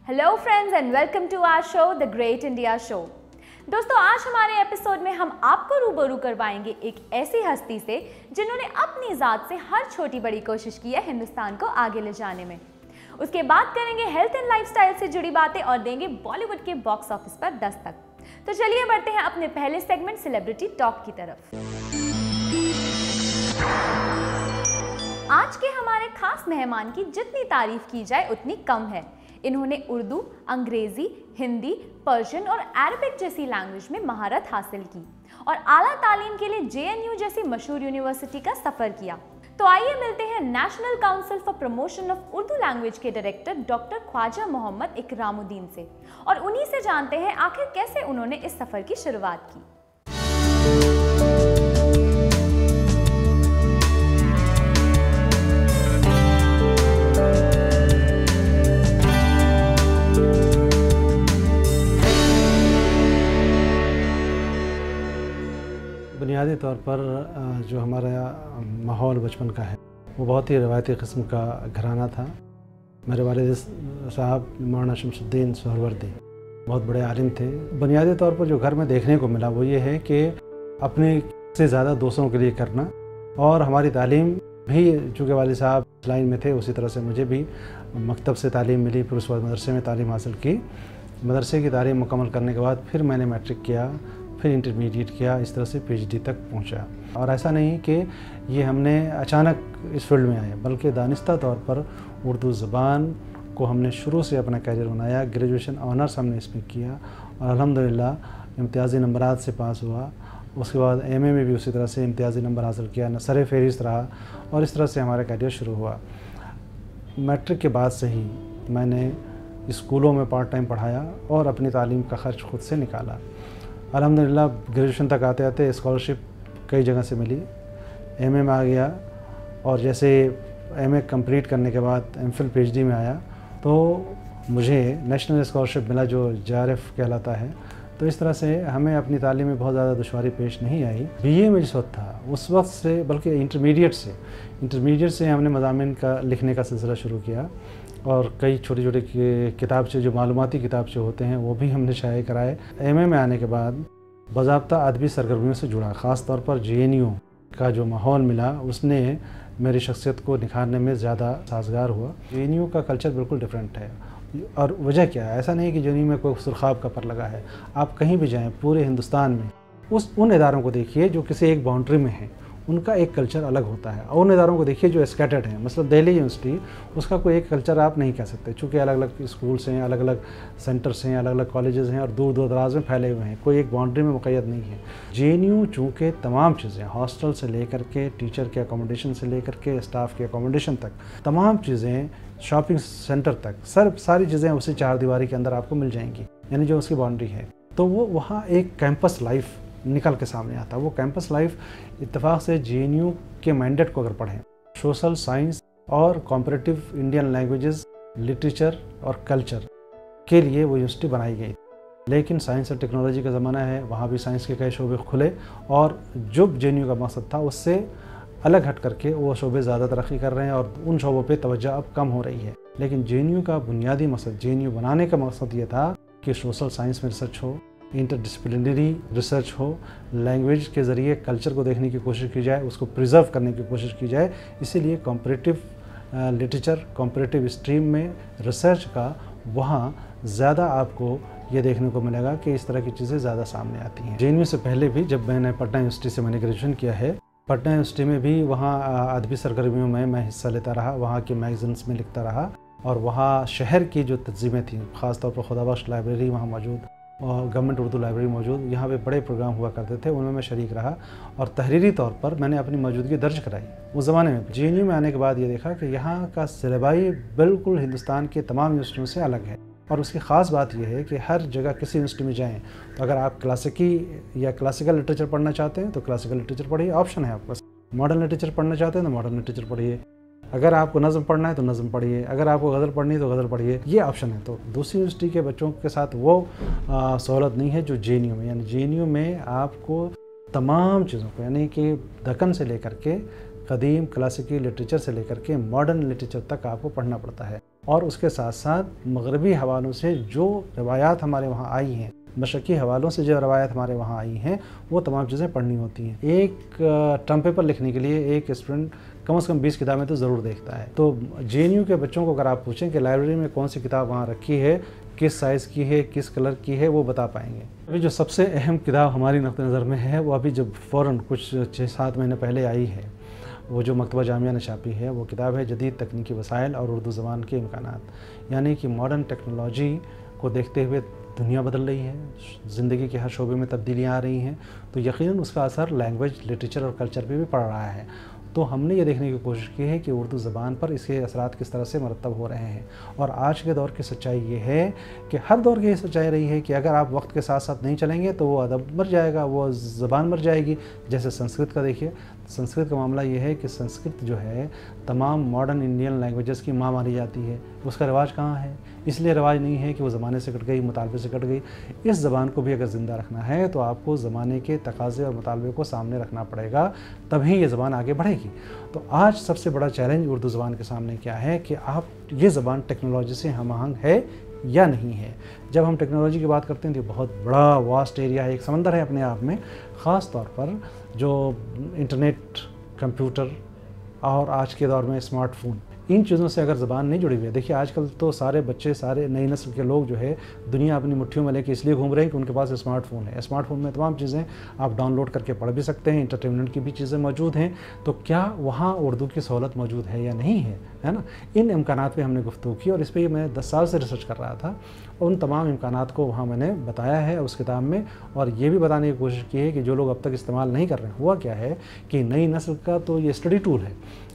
Hello friends and welcome to our show the Great India Show. दोस्तों, आज हमारे episode में हम आपको रूबरू करवाएंगे एक ऐसी हस्ती से जिन्होंने अपनी ज़ात से हर छोटी बड़ी कोशिश की है हिंदुस्तान को आगे ले जाने में। उसके बाद करेंगे हेल्थ एंड लाइफस्टाइल से जुड़ी बातें और देंगे बॉलीवुड के बॉक्स ऑफिस पर दस्तक। तो चलिए बढ़ते हैं अपने पहले सेगमेंट सेलिब्रिटी टॉक की तरफ। आज के हमारे खास मेहमान की जितनी तारीफ की जाए उतनी कम है। इन्होंने उर्दू, अंग्रेजी, हिंदी, पर्शियन और अरबिक जैसी लैंग्वेज में महारत हासिल की और आला तालीम के लिए JNU जैसी मशहूर यूनिवर्सिटी का सफर किया। तो आइए मिलते हैं national council for promotion of Urdu language के डायरेक्टर डॉक्टर ख्वाजा मोहम्मद इकरामुद्दीन से और उन्हीं से जानते हैं आखिर कैसे उन्होंने इस सफर की शुरुआत की। बुनियादी तौर पर जो हमारा माहौल बचपन का है वो बहुत ही रवायती किस्म का घराना था। मेरे वालिद साहब मौलाना शमसुद्दीन सोहरवर्दी बहुत बड़े आलिम थे। बुनियादी तौर पर जो घर में देखने को मिला वो ये है कि अपने से ज़्यादा दूसरों के लिए करना, और हमारी तालीम भी चूँकि वालिद साहब लाइन में थे उसी तरह से मुझे भी मकतब से तालीम मिली। फिर उस बाद मदरसे में तालीम हासिल की। मदरसे की तालीम मुकम्मल करने के बाद फिर मैंने मैट्रिक किया, फिर इंटरमीडिएट किया, इस तरह से PhD तक पहुंचा। और ऐसा नहीं कि ये हमने अचानक इस फील्ड में आए, बल्कि दानिस्ता तौर पर उर्दू ज़बान को हमने शुरू से अपना कैरियर बनाया। ग्रेजुएशन ऑनर्स हमने इसमें किया और अल्हम्दुलिल्लाह इम्तियाज़ी नंबरात से पास हुआ। उसके बाद MA में भी उसी तरह से इम्तियाज़ी नंबर हासिल किया, न सरे फहरिस्त रहा और इस तरह से हमारा कैरियर शुरू हुआ। मैट्रिक के बाद से ही मैंने स्कूलों में पार्ट टाइम पढ़ाया और अपनी तालीम का ख़र्च खुद से निकाला। अल्हम्दुलिल्लाह ग्रेजुएशन तक आते आते स्कॉलरशिप कई जगह से मिली, MA में आ गया और जैसे MA कंप्लीट करने के बाद MPhil PhD में आया तो मुझे नेशनल स्कॉलरशिप मिला जो JRF कहलाता है। तो इस तरह से हमें अपनी तालीम में बहुत ज़्यादा दुश्वारी पेश नहीं आई। BA में जिस वक्त था उस वक्त से, बल्कि इंटरमीडिएट से हमने मज़ामिन का लिखने का सिलसिला शुरू किया और कई छोटे छोटे किताबचे जो मालूमाती किताबचे होते हैं वो भी हमने शाये कराए। MA में आने के बाद बाज़ाब्ता अदबी सरगर्मियों से जुड़ा, ख़ास तौर पर JNU का जो माहौल मिला उसने मेरी शख्सियत को निखारने में ज़्यादा साजगार हुआ। JNU का कल्चर बिल्कुल डिफरेंट है और वजह क्या है, ऐसा नहीं कि JNU में कोई सुरखाब का पर लगा है। आप कहीं भी जाएँ पूरे हिंदुस्तान में उन इदारों को देखिए जो किसी एक बाउंड्री में हैं, उनका एक कल्चर अलग होता है। और उन इदारों को देखिए जो स्कैटर्ड हैं, मतलब दिल्ली यूनिवर्सिटी, उसका कोई एक कल्चर आप नहीं कह सकते चूँकि अलग अलग स्कूल्स हैं, अलग अलग सेंटर्स हैं, अलग अलग कॉलेजेस हैं और दूर दूर दराज में फैले हुए हैं, कोई एक बाउंड्री में मुक़य्यद नहीं है। JNU चूँकि तमाम चीज़ें, हॉस्टल से लेकर के टीचर के अकोमोडेशन से लेकर के स्टाफ के अकोमोडेशन तक, तमाम चीज़ें, शॉपिंग सेंटर तक, सारी चीज़ें उसी चार दीवारी के अंदर आपको मिल जाएंगी, यानी जो उसकी बाउंड्री है। तो वो वहाँ एक कैंपस लाइफ निकल के सामने आता है। वो कैंपस लाइफ इत्तेफाक से JNU के मैंडेट को अगर पढ़ें, सोशल साइंस और कॉम्परेटिव इंडियन लैंग्वेजेस, लिटरेचर और कल्चर के लिए वो यूनिवर्सिटी बनाई गई। लेकिन साइंस और टेक्नोलॉजी का ज़माना है, वहाँ भी साइंस के कई शोबे खुले और जो JNU का मकसद था उससे अलग हट करके वो शोबे ज़्यादा तरक्की कर रहे हैं और उन शोबों पर तवज्जो अब कम हो रही है। लेकिन JNU का बुनियादी मकसद, JNU बनाने का मकसद ये था कि सोशल साइंस में रिसर्च हो, इंटरडिसिप्लिनरी रिसर्च हो, लैंग्वेज के ज़रिए कल्चर को देखने की कोशिश की जाए, उसको प्रिजर्व करने की कोशिश की जाए। इसीलिए कॉम्परेटिव लिटरेचर, कॉम्परेटिव स्ट्रीम में रिसर्च का वहाँ ज़्यादा आपको ये देखने को मिलेगा कि इस तरह की चीज़ें ज़्यादा सामने आती हैं। JNU से पहले भी जब मैंने पटना यूनिवर्सिटी से मैंने ग्रेजुएशन किया है, पटना यूनिवर्सिटी में भी वहाँ अदबी सरगर्मियों में मैं हिस्सा लेता रहा, वहाँ के मैगज़ीन्स में लिखता रहा और वहाँ शहर की जो तंजीमें थीं, ख़ासतौर पर खुदाबख्श लाइब्रेरी वहाँ मौजूद और गवर्नमेंट उर्दू लाइब्रेरी मौजूद, यहाँ पे बड़े प्रोग्राम हुआ करते थे, उनमें मैं शरीक रहा और तहरीरी तौर पर मैंने अपनी मौजूदगी दर्ज कराई। उस ज़माने में JNU में आने के बाद ये देखा कि यहाँ का सिलेबाई बिल्कुल हिंदुस्तान के तमाम यूनिवर्सिटियों से अलग है और उसकी ख़ास बात यह है कि हर जगह किसी यूनिवर्सिटी में जाएँ तो अगर आप क्लासिकल लिटरेचर पढ़ना चाहते हैं तो क्लासिकल लिटरेचर पढ़िए, ऑप्शन है आपके पास। मॉडर्न लिटरेचर पढ़ना चाहते हैं तो मॉडर्न लिटरेचर पढ़िए, अगर आपको नज़म पढ़ना है तो नज़म पढ़िए, अगर आपको गज़ल पढ़नी है तो गज़ल पढ़िए, ये ऑप्शन है। तो दूसरी यूनिवर्सिटी के बच्चों के साथ वो सहूलत नहीं है जो JNU में। यानी JNU में आपको तमाम चीज़ों को, यानी कि दक्कन से लेकर के कदीम क्लासिकी लिटरेचर से लेकर के मॉडर्न लिटरेचर तक आपको पढ़ना पड़ता है। और उसके साथ साथ मगरबी हवालों से जो रवायात हमारे वहाँ आई हैं, मशरक़ी हवालों से जो रवायात हमारे वहाँ आई हैं, वो तमाम चीज़ें पढ़नी होती हैं। एक टर्म पेपर लिखने के लिए एक स्टूडेंट कम से कम 20 किताबें तो ज़रूर देखता है। तो JNU के बच्चों को अगर आप पूछें कि लाइब्रेरी में कौन सी किताब वहाँ रखी है, किस साइज़ की है, किस कलर की है, वो बता पाएंगे। अभी जो सबसे अहम किताब हमारी नक़्ते नज़र में है, वो अभी जब फ़ौरन कुछ 6-7 महीने पहले आई है, वो जो मकतबा जामिया ने छापी है, वो किताब है जदीद तकनीकी वसाइल और उर्दू ज़बान के इम्कानात। यानी कि मॉडर्न टेक्नोलॉजी को देखते हुए दुनिया बदल रही है, ज़िंदगी के हर शोबे में तब्दीलियाँ आ रही हैं, तो यकीनन उसका असर लैंग्वेज, लिटरेचर और कल्चर पे भी पड़ रहा है। तो हमने ये देखने की कोशिश की है कि उर्दू ज़बान पर इसके असरात किस तरह से मरतब हो रहे हैं। और आज के दौर की सच्चाई ये है कि हर दौर की ये सच्चाई रही है कि अगर आप वक्त के साथ साथ नहीं चलेंगे तो वो अदब मर जाएगा, वो ज़बान मर जाएगी। जैसे संस्कृत का देखिए, संस्कृत का मामला ये है कि संस्कृत जो है तमाम मॉडर्न इंडियन लैंग्वेजेस की माँ मानी जाती है। उसका रिवाज कहाँ है? इसलिए रिवाज नहीं है कि वो ज़माने से कट गई, मुतालबे से कट गई। इस ज़बान को भी अगर ज़िंदा रखना है तो आपको ज़माने के तकाज़े और मुतालबे को सामने रखना पड़ेगा, तभी ये ज़बान आगे बढ़ेगी। तो आज सबसे बड़ा चैलेंज उर्दू ज़बान के सामने क्या है कि आप ये ज़बान टेक्नोलॉजी से हम आहंग है या नहीं है। जब हम टेक्नोलॉजी की बात करते हैं तो बहुत बड़ा वास्ट एरिया है, एक समंदर है अपने आप में। ख़ास तौर पर जो इंटरनेट, कंप्यूटर और आज के दौर में स्मार्टफोन, इन चीज़ों से अगर ज़बान नहीं जुड़ी हुई है। देखिए आजकल तो सारे बच्चे, सारे नई नस्ल के लोग जो है दुनिया अपनी मुट्ठियों में लेके इसलिए घूम रहे हैं कि उनके पास स्मार्टफोन है। स्मार्टफोन में तमाम चीज़ें आप डाउनलोड करके पढ़ भी सकते हैं, इंटरटेनमेंट की भी चीज़ें मौजूद हैं। तो क्या वहाँ उर्दू की सहूलत मौजूद है या नहीं है, है ना? इन इम्कानात पे हमने गुफ्तगू की और इस पर मैं 10 साल से रिसर्च कर रहा था। उन तमाम इम्कानात को वहाँ मैंने बताया है उस किताब में, और ये भी बताने की कोशिश की है कि जो लोग अब तक इस्तेमाल नहीं कर रहे हैं, हुआ क्या है कि नई नस्ल का तो ये स्टडी टूल है,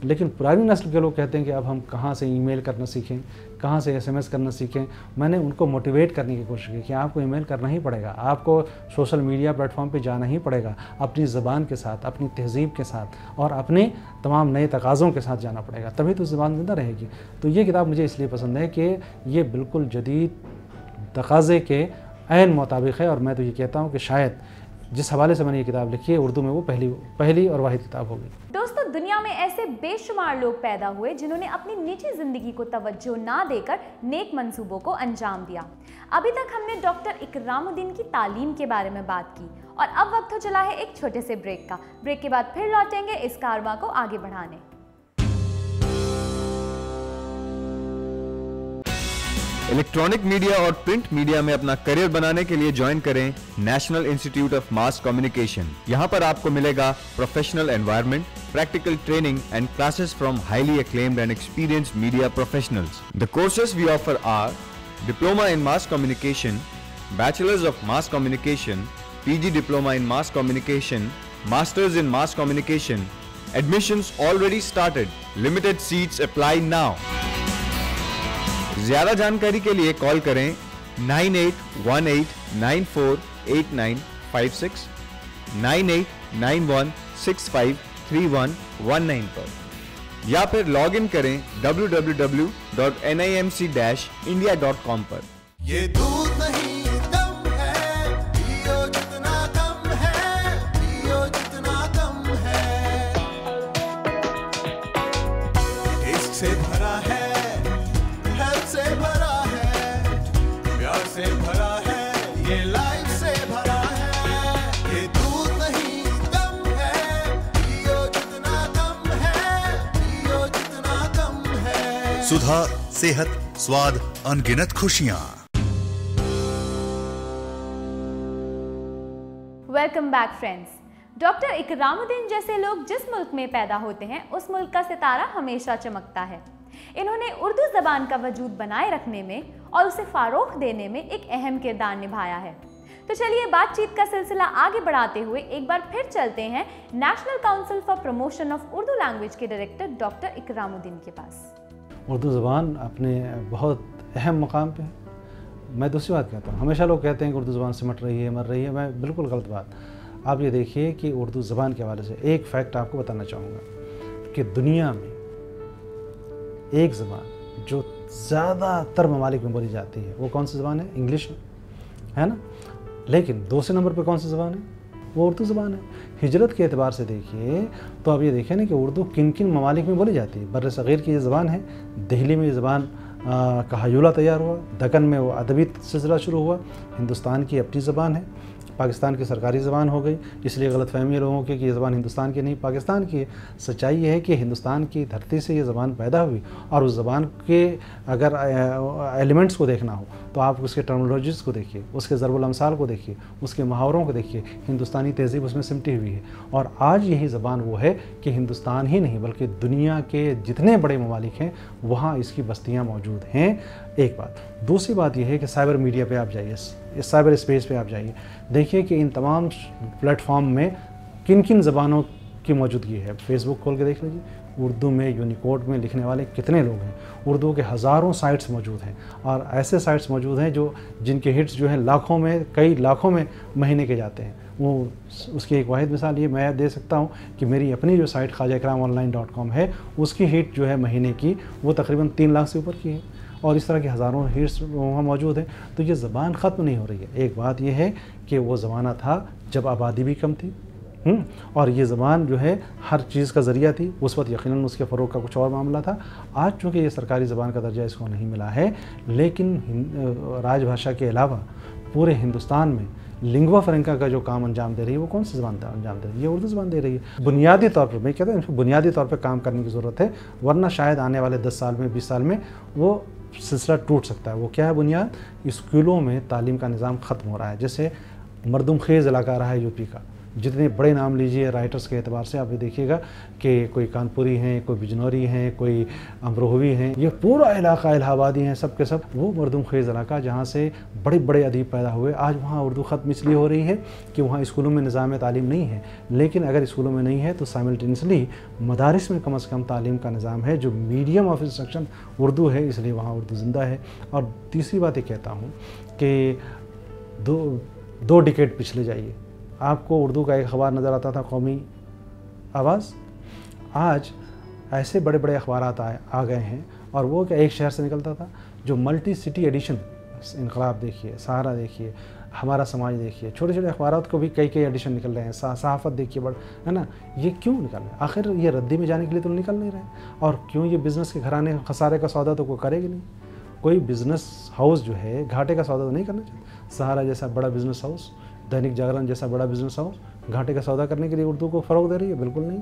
लेकिन पुरानी नस्ल के लोग कहते हैं कि अब हम कहाँ से ईमेल करना सीखें, कहाँ से SMS करना सीखें। मैंने उनको मोटिवेट करने की कोशिश की कि आपको ईमेल करना ही पड़ेगा, आपको सोशल मीडिया प्लेटफॉर्म पे जाना ही पड़ेगा, अपनी ज़बान के साथ, अपनी तहज़ीब के साथ और अपने तमाम नए तकाज़ों के साथ जाना पड़ेगा, तभी तो ज़बान ज़िंदा रहेगी। तो ये किताब मुझे इसलिए पसंद है कि ये बिल्कुल जदीद तकाज़े के ऐन मुताबिक है। और मैं तो ये कहता हूँ कि शायद जिस हवाले से मैंने ये किताब लिखी है उर्दू में वो पहली और वाहिद किताब होगी। दोस्तों, दुनिया में ऐसे बेशुमार लोग पैदा हुए जिन्होंने अपनी निजी जिंदगी को तवज्जो ना देकर नेक मंसूबों को अंजाम दिया। अभी तक हमने डॉक्टर इकरामुद्दीन की तालीम के बारे में बात की और अब वक्त हो चला है एक छोटे से ब्रेक का। ब्रेक के बाद फिर लौटेंगे इस कारवां को आगे बढ़ाने। इलेक्ट्रॉनिक मीडिया और प्रिंट मीडिया में अपना करियर बनाने के लिए ज्वाइन करें national institute of mass communication. यहाँ पर आपको मिलेगा professional environment, practical training and classes from highly acclaimed and experienced media professionals. The courses we offer are Diploma in Mass Communication, Bachelors of Mass Communication, PG Diploma in Mass Communication, Masters in Mass Communication. Admissions already started. Limited seats apply now. ज्यादा जानकारी के लिए call करें 9818948956, 9891653119 पर, या फिर log in करें www.nimc-india.com पर। ये दूध नहीं दम है, पियो जितना कम है, पियो जितना कम है। इससे भरा है, हेल्थ से भरा है, प्यार से भरा है, ये लाइफ से भरा है। ये दूध नहीं दम है, पियो जितना कम है, पियो जितना कम है। सुधा, सेहत, स्वाद, अनगिनत खुशियां। Welcome back friends. Doctor Ikramuddin जैसे लोग जिस मुल्क में पैदा होते हैं उस मुल्क का सितारा हमेशा चमकता है। इन्होंने उर्दू ज़बान का वजूद बनाए रखने में और उसे फ़रोग़ देने में एक अहम किरदार निभाया है। तो चलिए बातचीत का सिलसिला आगे बढ़ाते हुए एक बार फिर चलते हैं national council for promotion of Urdu language के डायरेक्टर डॉक्टर इकरामुद्दीन के पास। उर्दू ज़बान अपने बहुत अहम मकाम पे है। मैं दूसरी बात कहता हूँ, हमेशा लोग कहते हैं कि उर्दू ज़बान सिमट रही है, मर रही है। मैं बिल्कुल गलत बात। आप ये देखिए कि उर्दू ज़बान के हवाले से एक फ़ैक्ट आपको बताना चाहूँगा कि दुनिया में एक ज़बान जो ज़्यादातर ममालिक में बोली जाती है वो कौन सी ज़बान है? इंग्लिश है ना। लेकिन दूसरे नंबर पे कौन सी ज़बान है? वो उर्दू ज़बान है। हिजरत के एतबार से देखिए तो आप ये देखें ना कि उर्दू किन किन ममालिक में बोली जाती है। बर्र सग़ीर की ये ज़बान है, दिल्ली में ये ज़बान का हयूला तैयार हुआ, दक्कन में वो अदबी सिलसिला शुरू हुआ। हिंदुस्तान की अपनी ज़बान है, पाकिस्तान की सरकारी ज़बान हो गई, इसलिए गलतफहमी है लोगों की कि ये ज़बान हिंदुस्तान की नहीं पाकिस्तान की है। सच्चाई ये है कि हिंदुस्तान की धरती से ये ज़बान पैदा हुई, और उस ज़बान के अगर एलिमेंट्स को देखना हो तो आप उसके टर्मिनोलॉजीज़ को देखिए, उसके ज़रबुल अमसाल को देखिए, उसके मुहावरों को देखिए। हिंदुस्तानी तहज़ीब उसमें सिमटी हुई है, और आज यही ज़बान वो है कि हिंदुस्तान ही नहीं बल्कि दुनिया के जितने बड़े ममालिक हैं वहाँ इसकी बस्तियाँ मौजूद हैं। एक बात। दूसरी बात यह है कि साइबर मीडिया पे आप जाइए, इस साइबर स्पेस पे आप जाइए, देखिए कि इन तमाम प्लेटफॉर्म में किन किन ज़बानों की मौजूदगी है। फेसबुक खोल के देख लीजिए, उर्दू में यूनिकोड में लिखने वाले कितने लोग हैं। उर्दू के हज़ारों साइट्स मौजूद हैं, और ऐसे साइट्स मौजूद हैं जो जिनके हिट्स जो हैं लाखों में, कई लाखों में महीने के जाते हैं। वो उसकी एक वाहिद मिसाल ये मैं दे सकता हूँ कि मेरी अपनी जो साइट ख्वाजा-इकराम-online.com है, उसकी हिट जो है महीने की वो तकरीबन 3 लाख से ऊपर की है, और इस तरह के हज़ारों हिट्स वहाँ मौजूद हैं। तो ये ज़बान ख़त्म नहीं हो रही है। एक बात यह है कि वो ज़माना था जब आबादी भी कम थी, और ये ज़बान जो है हर चीज़ का ज़रिया थी। उस वक्त यकीनन उसके फ़रोग़ का कुछ और मामला था। आज चूँकि ये सरकारी ज़बान का दर्जा इसको नहीं मिला है, लेकिन राजभाषा के अलावा पूरे हिंदुस्तान में लिंगवा फ्रेंका का जो काम अंजाम दे रही है वो कौन सी ज़बान अंजाम दे रही है? ये उर्दू ज़बान दे रही है। बुनियादी तौर पर मैं कहता हूँ बुनियादी तौर पर काम करने की ज़रूरत है, वरना शायद आने वाले 10 साल में 20 साल में वो सिलसिला टूट सकता है। वो क्या है बुनियाद? स्कूलों में तालीम का निज़ाम ख़त्म हो रहा है। जैसे मरदुमखेज़ इलाका रहा है यूपी का, जितने बड़े नाम लीजिए राइटर्स के एतबार से, आप ये देखिएगा कि कोई कानपुरी हैं, कोई बिजनौरी हैं, कोई अमरोहवी हैं, ये पूरा इलाका इलाहाबादी हैं, सब के सब वो मरदुमखेज़ इलाका जहाँ से बड़े बड़े अदीब पैदा हुए। आज वहाँ उर्दू ख़त्म इसलिए हो रही है कि वहाँ स्कूलों में निज़ाम तालीम नहीं है, लेकिन अगर स्कूलों में नहीं है तो साइमल्टेनियसली मदारिस में कम से कम तालीम का निज़ाम है जो मीडियम ऑफ इंस्ट्रक्शन उर्दू है, इसलिए वहाँ उर्दू ज़िंदा है। और तीसरी बात ये कहता हूँ कि दो डिकेड पिछले जाइए, आपको उर्दू का एक अखबार नज़र आता था, कौमी आवाज़। आज ऐसे बड़े बड़े अखबार आ गए हैं, और वो क्या एक शहर से निकलता था जो मल्टी सिटी एडिशन, इनकलाब देखिए, सहारा देखिए, हमारा समाज देखिए, छोटे छोटे अखबारात को भी कई एडिशन निकल रहे हैं, सहाफ़त देखिए बड़, है ना। ये क्यों निकल रहे हैं? आखिर ये रद्दी में जाने के लिए तो निकल नहीं रहे। और क्यों? ये बिज़नेस के घराने खसारे का सौदा तो कोई करेगी नहीं। कोई बिज़नेस हाउस जो है घाटे का सौदा तो नहीं करना चाहिए। सहारा जैसा बड़ा बिज़नेस हाउस, दैनिक जागरण जैसा बड़ा बिज़नेस हाउस घाटे का सौदा करने के लिए उर्दू को फ़रोग़ दे रही है? बिल्कुल नहीं।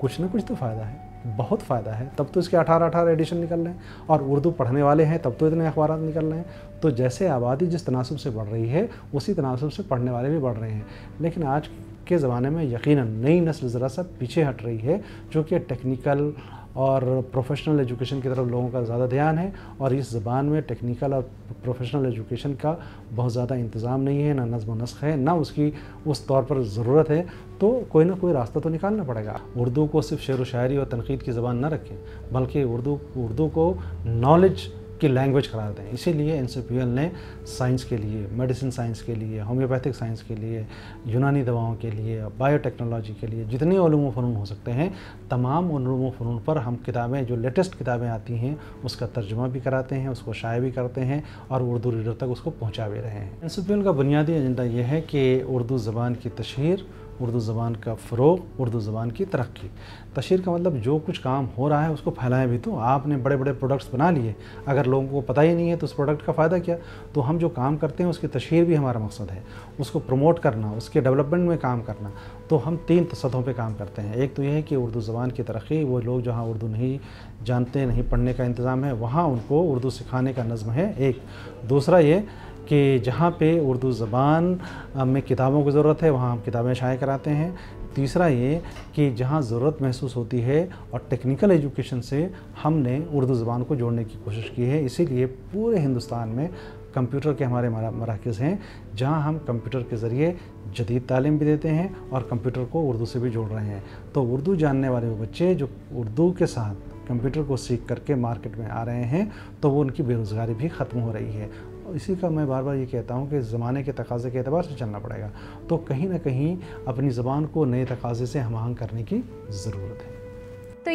कुछ ना कुछ तो फ़ायदा है, बहुत फ़ायदा है, तब तो इसके 18 एडिशन निकल रहे हैं, और उर्दू पढ़ने वाले हैं तब तो इतने अखबार निकल रहे हैं। तो जैसे आबादी जिस तनासब से बढ़ रही है उसी तनासब से पढ़ने वाले भी बढ़ रहे हैं। लेकिन आज के ज़माने में यकीनन नई नस्ल ज़रा सा पीछे हट रही है, जो कि टेक्निकल और प्रोफेशनल एजुकेशन की तरफ लोगों का ज़्यादा ध्यान है, और इस ज़बान में टेक्निकल और प्रोफेशनल एजुकेशन का बहुत ज़्यादा इंतज़ाम नहीं है, ना नज़्म व नस्ख़ है, ना उसकी उस तौर पर ज़रूरत है। तो कोई ना कोई रास्ता तो निकालना पड़ेगा। उर्दू को सिर्फ शेर व शायरी और तनक़ीद की ज़बान न रखें, बल्कि उर्दू को नॉलेज की लैंग्वेज करार दें। इसीलिए NCPL ने साइंस के लिए, मेडिसिन साइंस के लिए, होम्योपैथिक साइंस के लिए, यूनानी दवाओं के लिए, बायोटेक्नोलॉजी के लिए जितने उलूम फ़नून हो सकते हैं, तमाम उलूम फ़नून पर हम किताबें, जो लेटेस्ट किताबें आती हैं उसका तर्जुमा भी कराते हैं, उसको शाये भी करते हैं, और उर्दू रीडर तक उसको पहुँचा भी रहे हैं। NCPL का बुनियादी एजेंडा ये है कि उर्दू ज़बान की तशहीर, उर्दू ज़बान का फ़रोग़, उर्दू ज़बान की तरक्की। तशहीर का मतलब जो कुछ काम हो रहा है उसको फैलाएं भी तो। आपने बड़े बड़े प्रोडक्ट्स बना लिए, अगर लोगों को पता ही नहीं है तो उस प्रोडक्ट का फ़ायदा क्या? तो हम जो काम करते हैं उसकी तशहीर भी हमारा मकसद है, उसको प्रमोट करना, उसके डेवलपमेंट में काम करना। तो हम 3 सतहों पे काम करते हैं। एक तो ये है कि उर्दू ज़बान की तरक्की, वो लोग जहाँ उर्दू नहीं जानते, नहीं पढ़ने का इंतज़ाम है, वहाँ उनको उर्दू सिखाने का नज़्म है एक। दूसरा ये कि जहाँ पे उर्दू ज़बान में किताबों की ज़रूरत है वहाँ हम किताबें शाये कराते हैं। तीसरा ये कि जहाँ ज़रूरत महसूस होती है और टेक्निकल एजुकेशन से हमने उर्दू ज़बान को जोड़ने की कोशिश की है। इसीलिए पूरे हिंदुस्तान में कंप्यूटर के हमारे मराकज़ हैं, जहाँ हम कंप्यूटर के ज़रिए जदीद तालीम भी देते हैं और कंप्यूटर को उर्दू से भी जोड़ रहे हैं। तो उर्दू जानने वाले वो बच्चे जो उर्दू के साथ कंप्यूटर को सीख करके मार्केट में आ रहे हैं, तो वो उनकी बेरोज़गारी भी ख़त्म हो रही है। इसी का मैं बार बार ये कहता हूँ कि ज़माने के तकाज़े के एतबार से चलना पड़ेगा। तो कहीं ना कहीं अपनी ज़बान को नए तकाज़े से हम आहंग करने की ज़रूरत है।